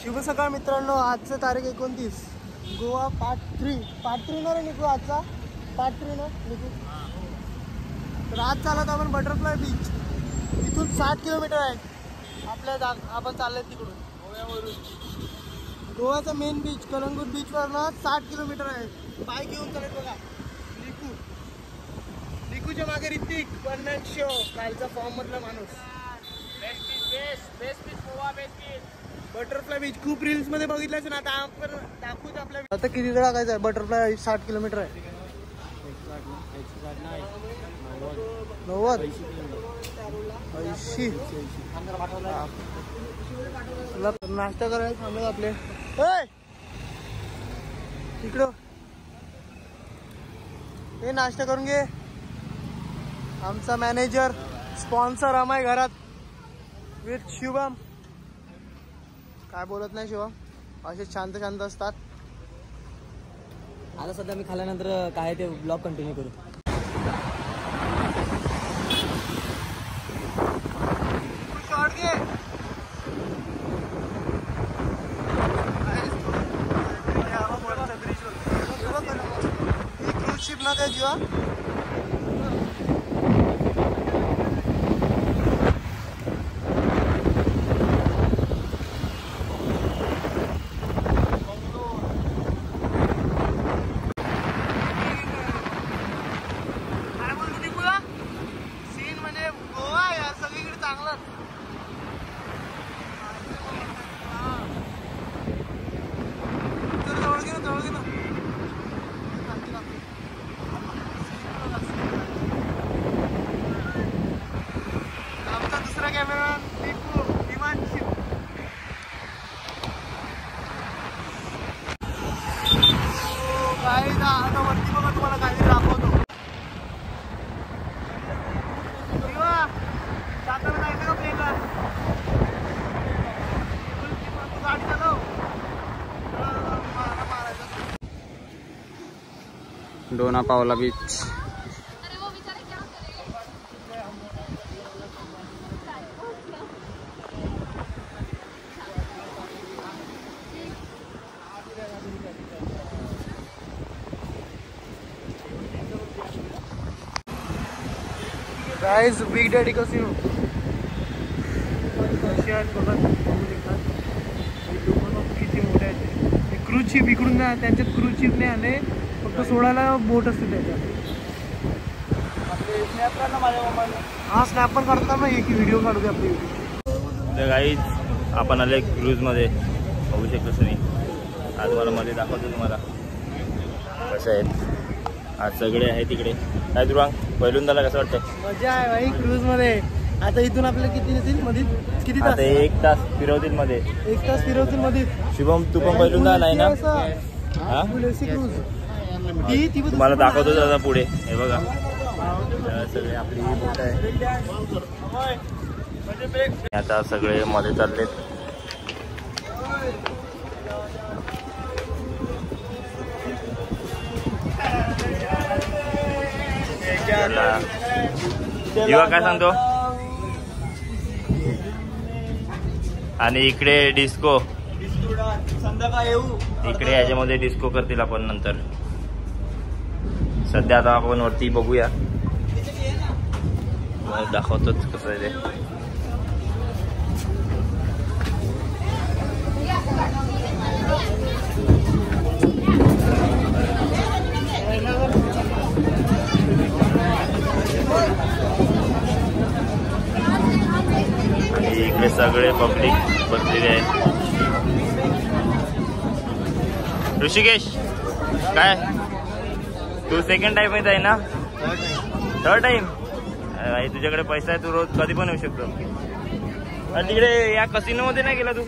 शुभ सकाळ मित्रांनो, आजचं तारीख 29. गोवा पार्ट 3 ना रे निघू, आजचा पार्ट 3 ना निघू. तर आज चालत आपण बटरफ्लाय बीच. इथून 60 किलोमीटर आहे आपल्या आपण चाललोय तिकडून गोव्यावरून. गोवाचा मेन बीच कलंगूट बीचवरनं 60 किलोमीटर आहे. पाय घेऊन चालत बघा. लिकूच्या मागे ऋतिक वन मॅन शो, कालचा फॉर्म मधला माणूस. बेस्ट बीच गोवा बेस्ट बीच बटरफ्लाय बीच. खूप रील्स मध्ये बघितलंच ना, आता आपण दाखवूच आपल्या. आता किती वेळा टाकायचं आहे? बटरफ्लाय 60 किलोमीटर आहे. 90 80. नाश्ता करायला थांबले आपले. इकडं हे नाश्ता करून घे. आमचा मॅनेजर स्पॉन्सर आम्हाय घरात विथ शुभम. काय बोलत नाही शिवम, असे शांत शांत असतात. आता सध्या मी खाल्यानंतर काय ते ब्लॉग कंटिन्यू करू. शॉर्ट घे. क्रूज शिप ना त्या जीवा. आता वरती बघा, तुम्हाला काहीतरी दाखवतो. जाताना जायचं का प्लेनला? गाडी चालव. डोना पावला बीच. गाइस बिग डॅडी कसिनो कशी आहेत बघा. किती मोठे आहेत. क्रूज शिप इकडून ना, त्यांच्यात क्रूज शिप नाही आले, फक्त सोडायला बोट असते त्याच्यात. हा स्नॅप पण काढतात ना, एक व्हिडिओ काढू दे आपली. तर गाईज आपण आले क्रूजमध्ये. बघू शकतो तुम्ही. आज मला मध्ये दाखवतो तुम्हाला कसं आहेत. आज सगळे आहे तिकडे. काय दुरांग पहिल्यांदाला कसं वाटतंय? मजा आहे भाई क्रूज मध्ये. आता इथून आपल्याला किती नसेल मध्ये, किती तास? 1 तास फिरवतील मध्ये. 1 तास फिरवतील मध्ये. शुभम तू पण पहिल्यांदा आलाय ना? हा तुम्हाला दाखवतो दादा पुढे. हे बघा सगळे आपली बोट आहे. आता सगळे मध्ये चाललेत. जीवा काय सांगतो? आणि इकडे डिस्को. इकडे याच्यामध्ये डिस्को करतील आपण नंतर. सध्या आता आपण वरती बघूया, दाखवतोच कसं आहे ते. आणि इकडे सगळे पब्लिक बसलेले आहे. ऋषिकेश काय तू सेकंड टाइम येत आहे ना? Third time? भाई तुझ्याकडे पैसा आहे, तू रोज कधी पण येऊ शकतो. आणि तिकडे या कसिनो मध्ये नाही गेला तू?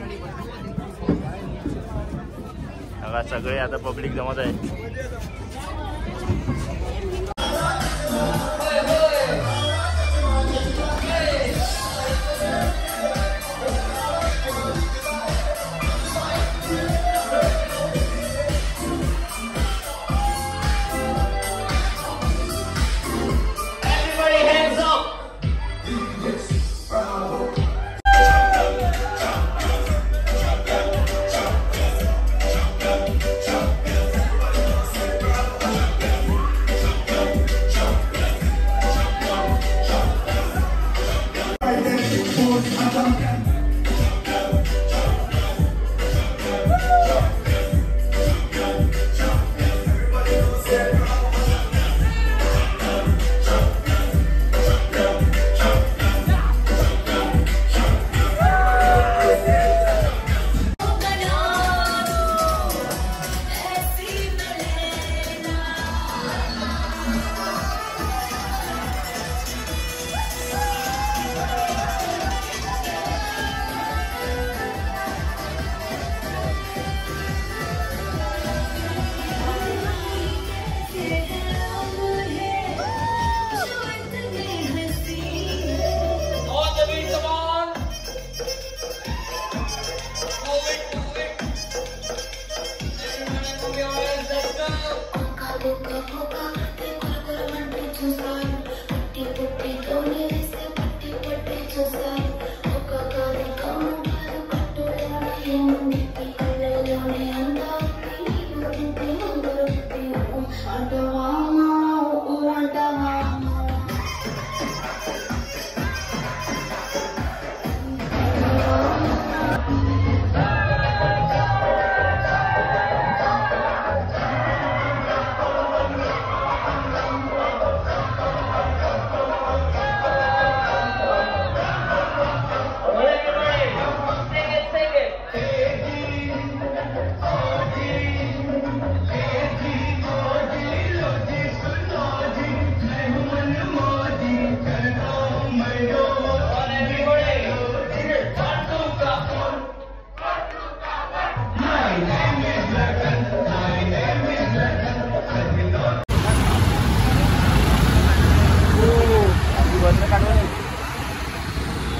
सगळे आता पब्लिक जमत आहे.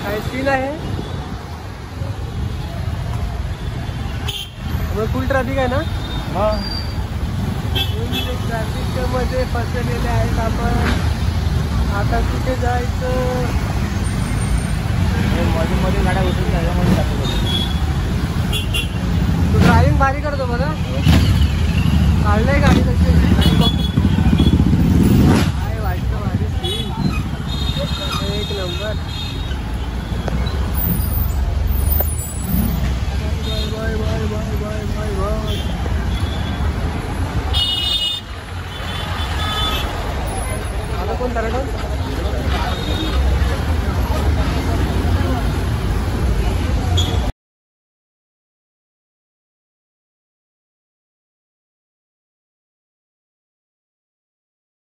काय सीन आहे. फुल ट्रॅफिक आहे ना. ट्रॅफिक मध्ये फसलेले आहेत आपण. आता कुठे जायचं